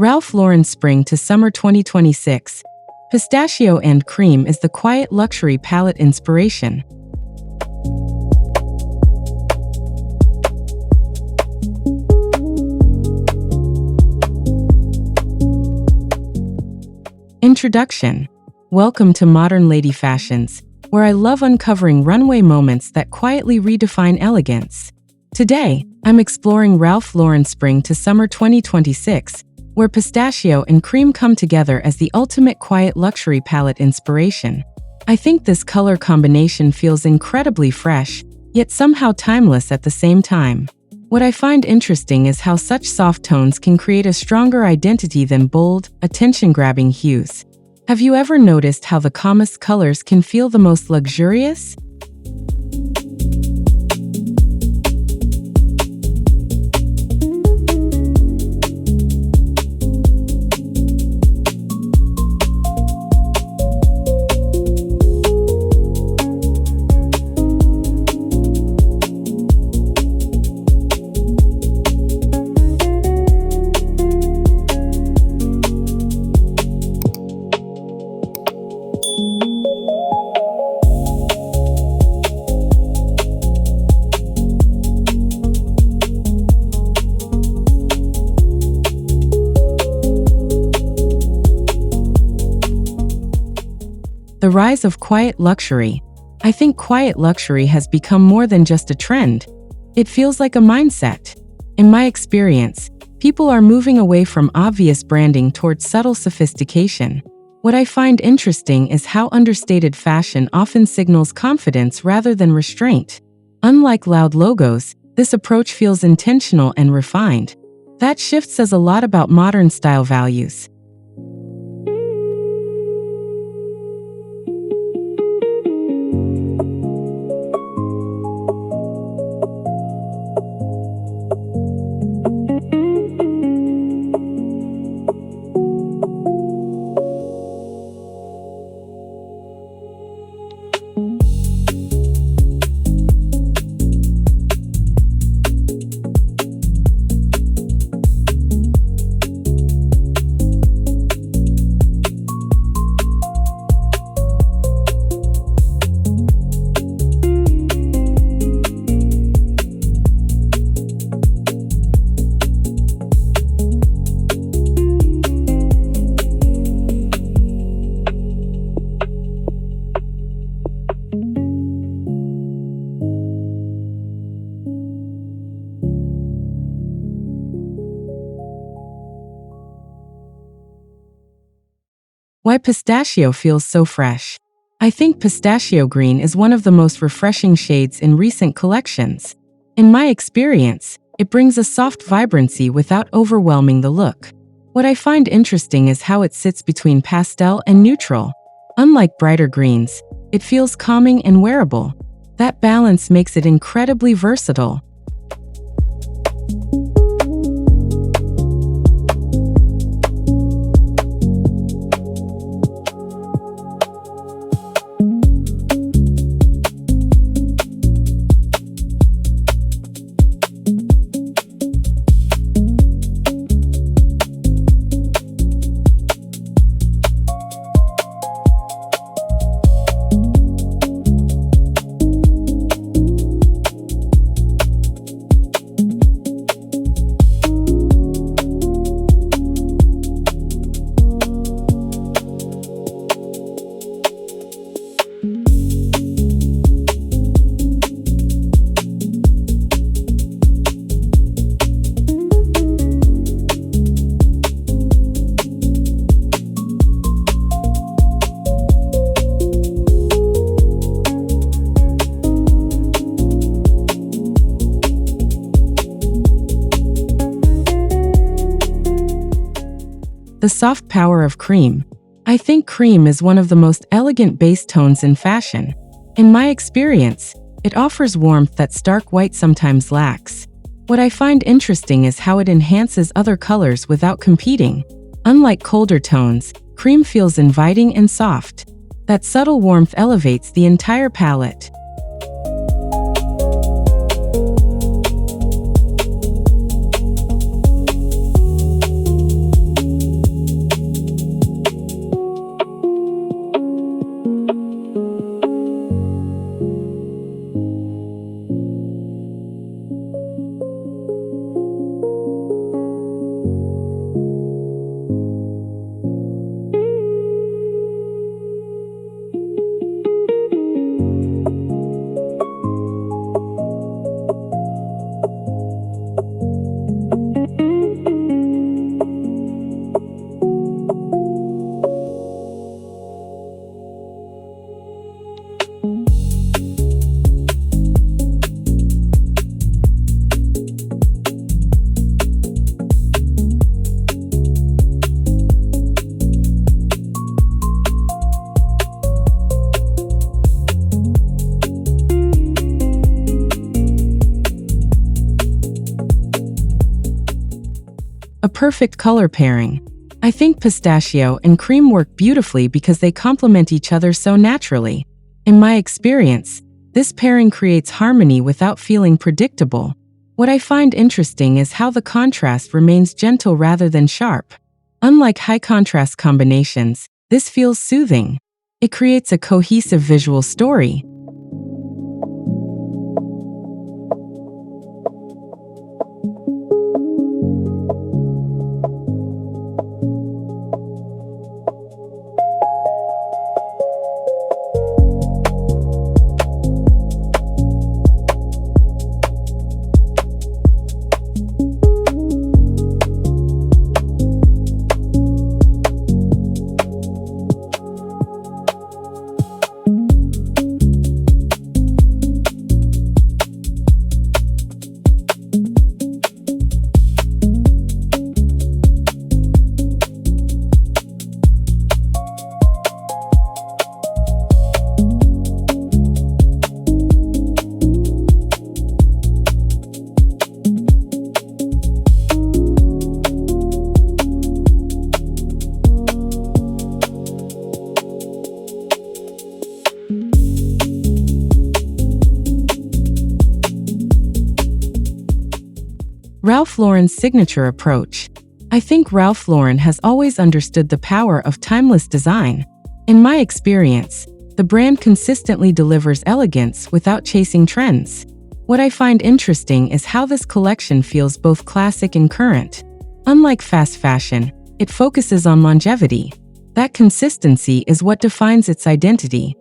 Ralph Lauren Spring to Summer 2026. Pistachio and Cream is the quiet luxury palette inspiration. Introduction. Welcome to Modern Lady Fashions, where I love uncovering runway moments that quietly redefine elegance. Today, I'm exploring Ralph Lauren Spring to Summer 2026, where pistachio and cream come together as the ultimate quiet luxury palette inspiration. I think this color combination feels incredibly fresh, yet somehow timeless at the same time. What I find interesting is how such soft tones can create a stronger identity than bold, attention-grabbing hues. Have you ever noticed how the calmest colors can feel the most luxurious? The rise of quiet luxury. I think quiet luxury has become more than just a trend. It feels like a mindset. In my experience, people are moving away from obvious branding towards subtle sophistication. What I find interesting is how understated fashion often signals confidence rather than restraint. Unlike loud logos, this approach feels intentional and refined. That shift says a lot about modern style values. Why pistachio feels so fresh. I think pistachio green is one of the most refreshing shades in recent collections. In my experience, it brings a soft vibrancy without overwhelming the look. What I find interesting is how it sits between pastel and neutral. Unlike brighter greens, it feels calming and wearable. That balance makes it incredibly versatile. The soft power of cream. I think cream is one of the most elegant base tones in fashion. In my experience, it offers warmth that stark white sometimes lacks. What I find interesting is how it enhances other colors without competing. Unlike colder tones, cream feels inviting and soft. That subtle warmth elevates the entire palette. perfect color pairing. I think pistachio and cream work beautifully because they complement each other so naturally. In my experience, this pairing creates harmony without feeling predictable. What I find interesting is how the contrast remains gentle rather than sharp. Unlike high-contrast combinations, this feels soothing. It creates a cohesive visual story. Ralph Lauren's signature approach. I think Ralph Lauren has always understood the power of timeless design. In my experience, the brand consistently delivers elegance without chasing trends. What I find interesting is how this collection feels both classic and current. Unlike fast fashion, it focuses on longevity. That consistency is what defines its identity.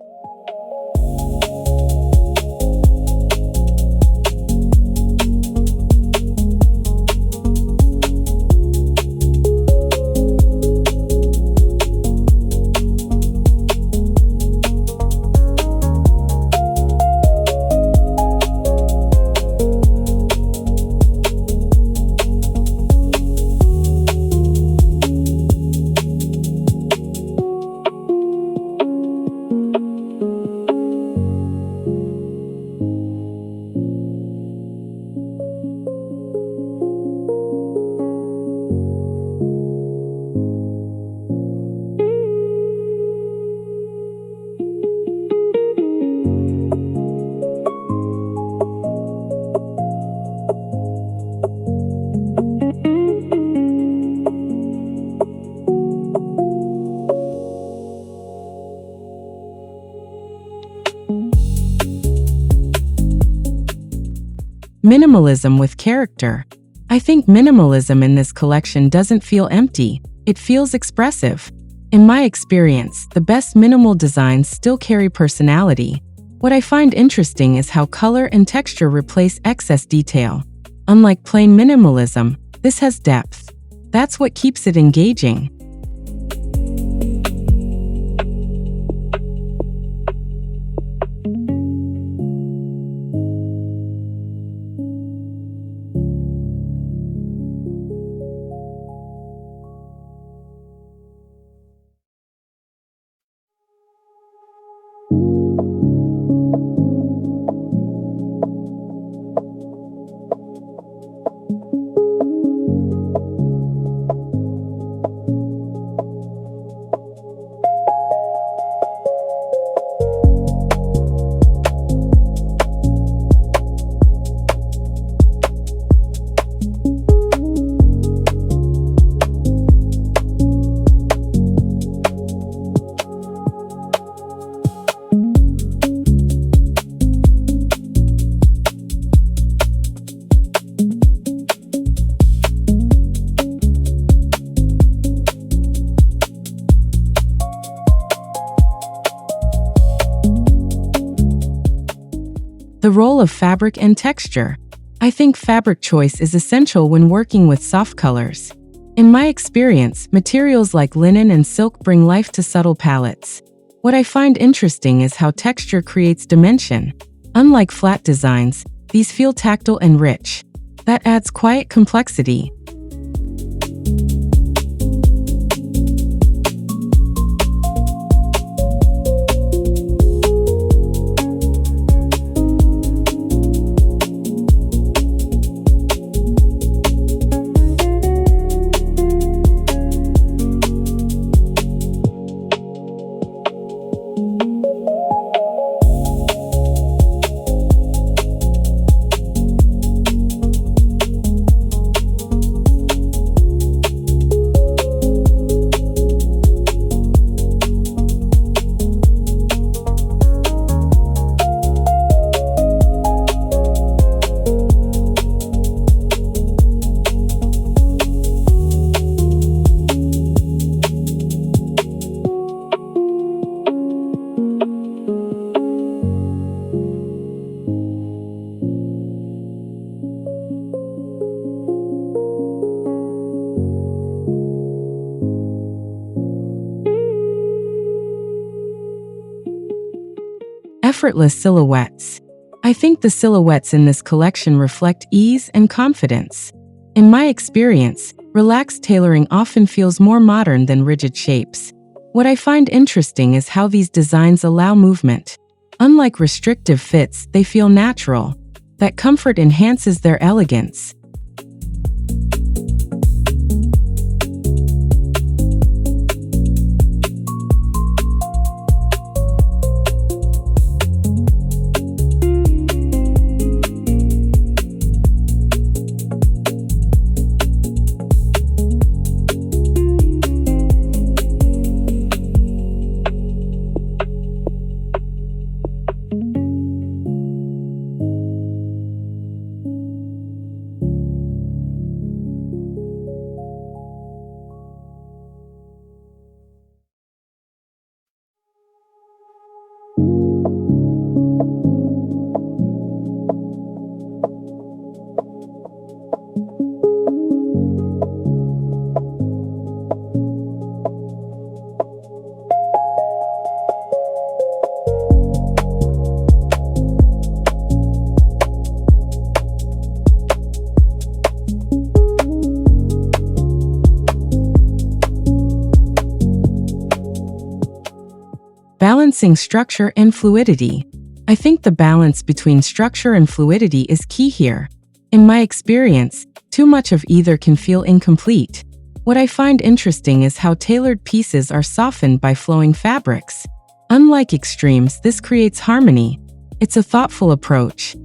Minimalism with character. I think minimalism in this collection doesn't feel empty, it feels expressive. In my experience, the best minimal designs still carry personality. What I find interesting is how color and texture replace excess detail. Unlike plain minimalism, this has depth. That's what keeps it engaging. The role of fabric and texture. I think fabric choice is essential when working with soft colors. In my experience, materials like linen and silk bring life to subtle palettes. What I find interesting is how texture creates dimension. Unlike flat designs, these feel tactile and rich. That adds quiet complexity. Effortless silhouettes. I think the silhouettes in this collection reflect ease and confidence. In my experience, relaxed tailoring often feels more modern than rigid shapes. What I find interesting is how these designs allow movement. Unlike restrictive fits, they feel natural. That comfort enhances their elegance. Balancing structure and fluidity. I think the balance between structure and fluidity is key here. In my experience, too much of either can feel incomplete. What I find interesting is how tailored pieces are softened by flowing fabrics. Unlike extremes, this creates harmony. It's a thoughtful approach.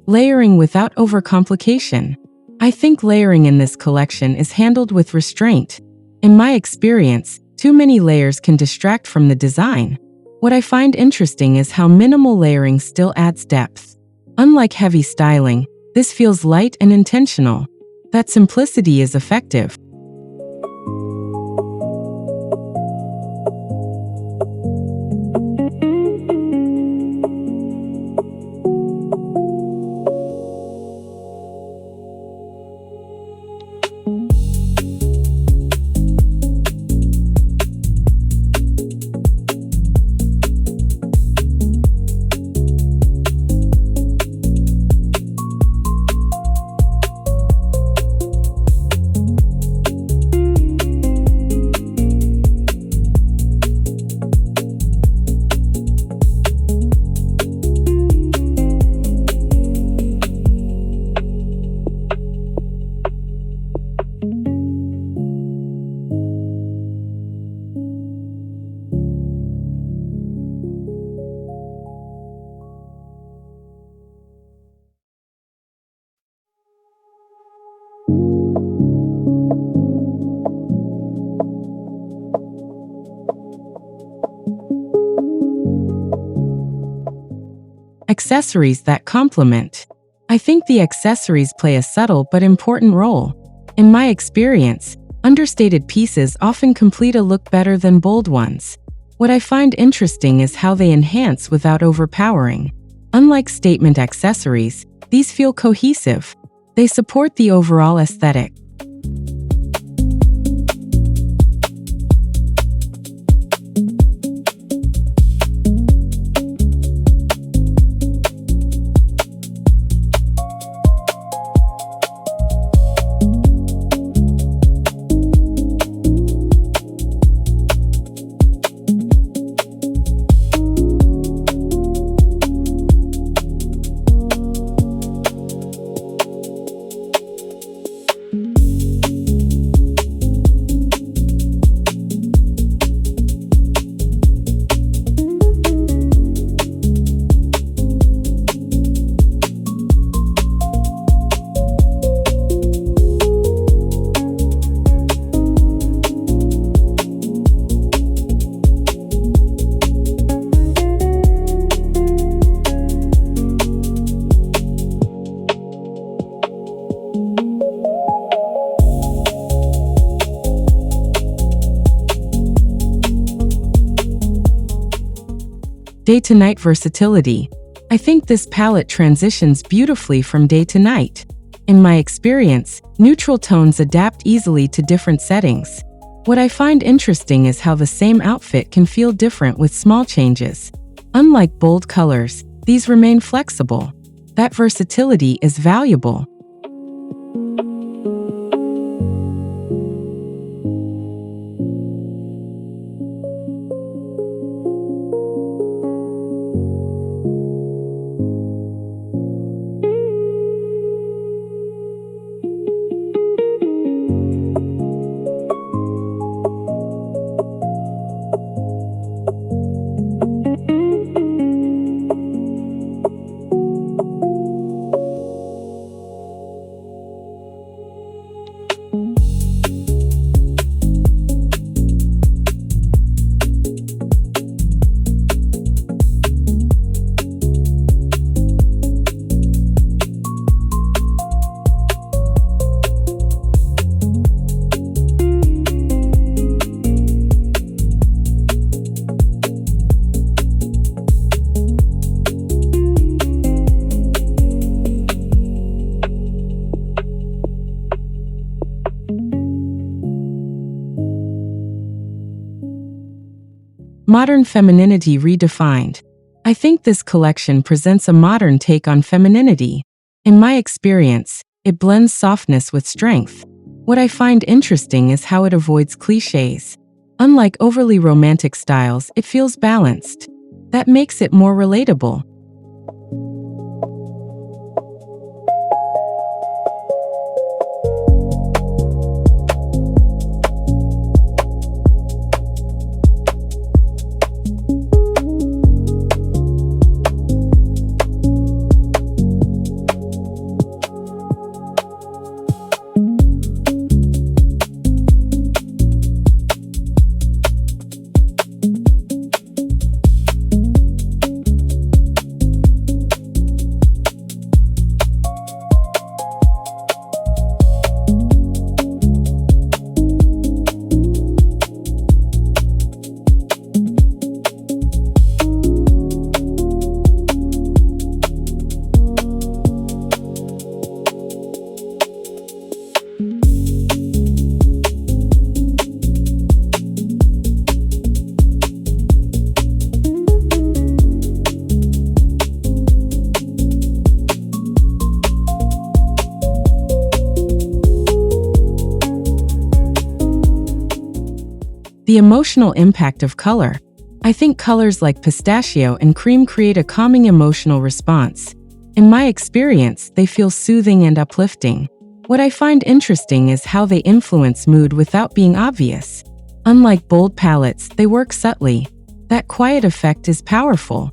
Layering without overcomplication. I think layering in this collection is handled with restraint. In my experience, too many layers can distract from the design. What I find interesting is how minimal layering still adds depth. Unlike heavy styling, this feels light and intentional. That simplicity is effective. Accessories that complement. I think the accessories play a subtle but important role. In my experience, understated pieces often complete a look better than bold ones. What I find interesting is how they enhance without overpowering. Unlike statement accessories, these feel cohesive. They support the overall aesthetic. Day to night versatility. I think this palette transitions beautifully from day to night. In my experience, neutral tones adapt easily to different settings. What I find interesting is how the same outfit can feel different with small changes. Unlike bold colors, these remain flexible. That versatility is valuable. Modern femininity redefined. I think this collection presents a modern take on femininity. In my experience, it blends softness with strength. What I find interesting is how it avoids cliches. Unlike overly romantic styles, it feels balanced. That makes it more relatable. The emotional impact of color. I think colors like pistachio and cream create a calming emotional response. In my experience, they feel soothing and uplifting. What I find interesting is how they influence mood without being obvious. Unlike bold palettes, they work subtly. That quiet effect is powerful.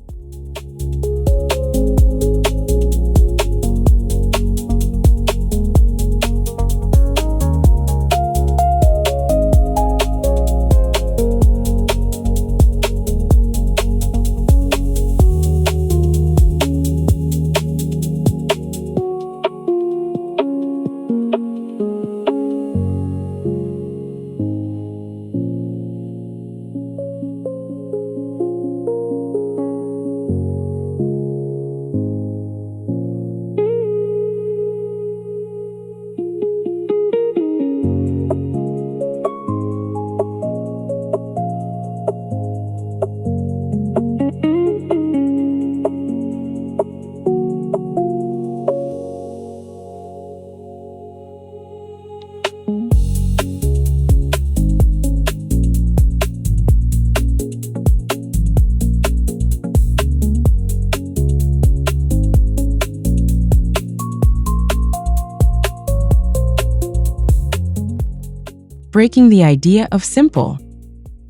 Breaking the idea of simple.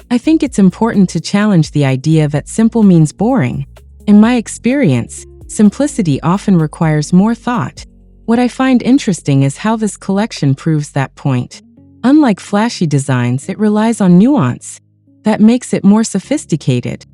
I think it's important to challenge the idea that simple means boring. In my experience, simplicity often requires more thought. What I find interesting is how this collection proves that point. Unlike flashy designs, it relies on nuance. That makes it more sophisticated.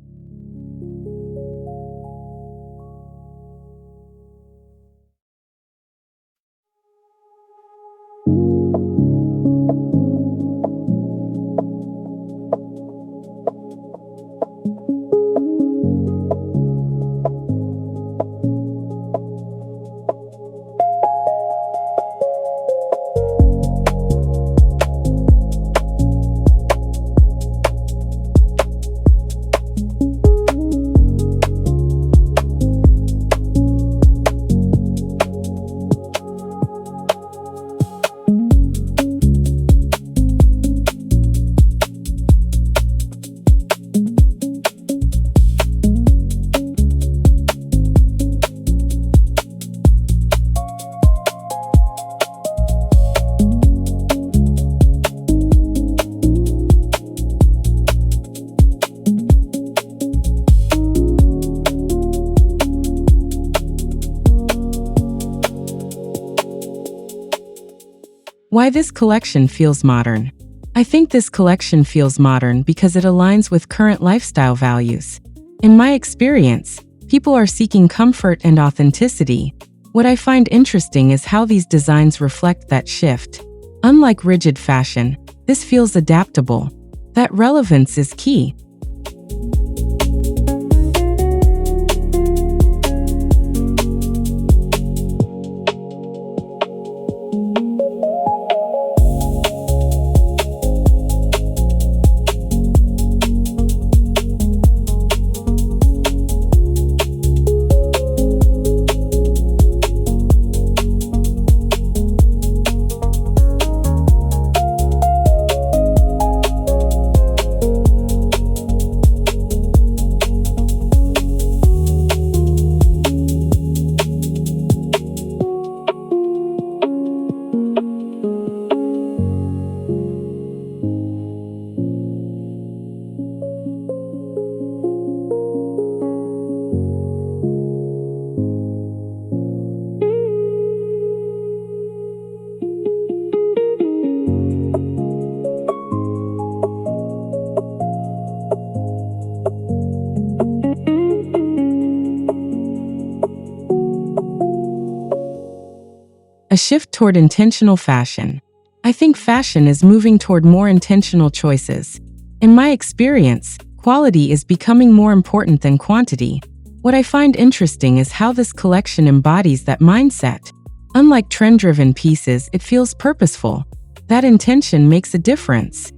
Why this collection feels modern. I think this collection feels modern because it aligns with current lifestyle values. In my experience, people are seeking comfort and authenticity. What I find interesting is how these designs reflect that shift. Unlike rigid fashion, this feels adaptable. That relevance is key. A shift toward intentional fashion. I think fashion is moving toward more intentional choices. In my experience, quality is becoming more important than quantity. What I find interesting is how this collection embodies that mindset. Unlike trend-driven pieces, it feels purposeful. That intention makes a difference.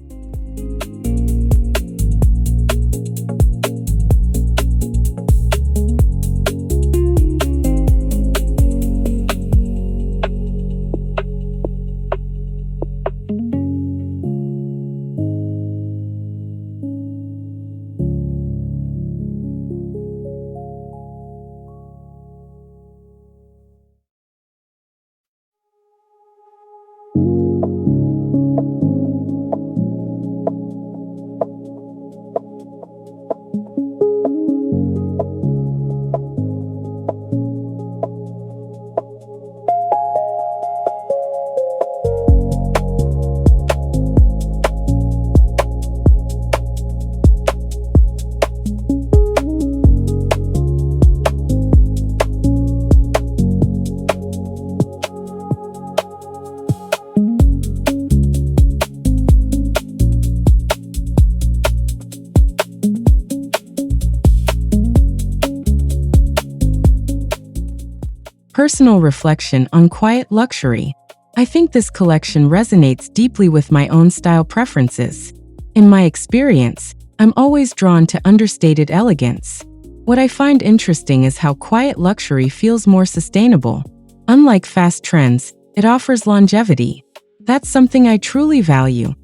Personal reflection on quiet luxury. I think this collection resonates deeply with my own style preferences. In my experience, I'm always drawn to understated elegance. What I find interesting is how quiet luxury feels more sustainable. Unlike fast trends, it offers longevity. That's something I truly value.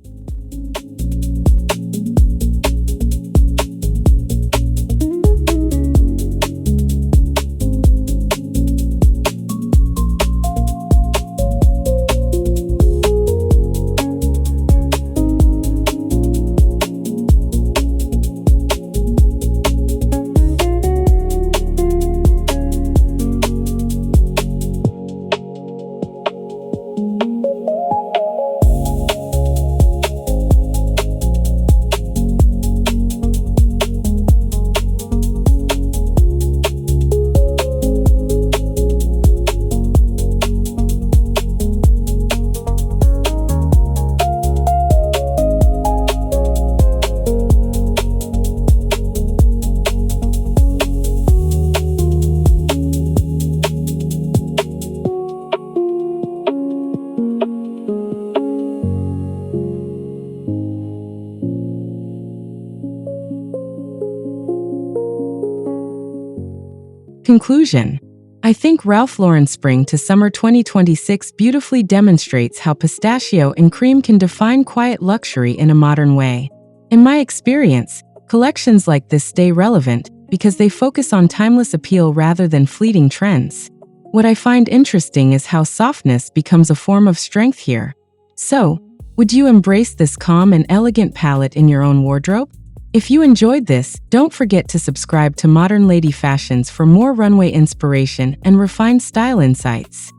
Conclusion. I think Ralph Lauren's Spring to Summer 2026 beautifully demonstrates how pistachio and cream can define quiet luxury in a modern way. In my experience, collections like this stay relevant because they focus on timeless appeal rather than fleeting trends. What I find interesting is how softness becomes a form of strength here. So, would you embrace this calm and elegant palette in your own wardrobe? If you enjoyed this, don't forget to subscribe to Modern Lady Fashions for more runway inspiration and refined style insights.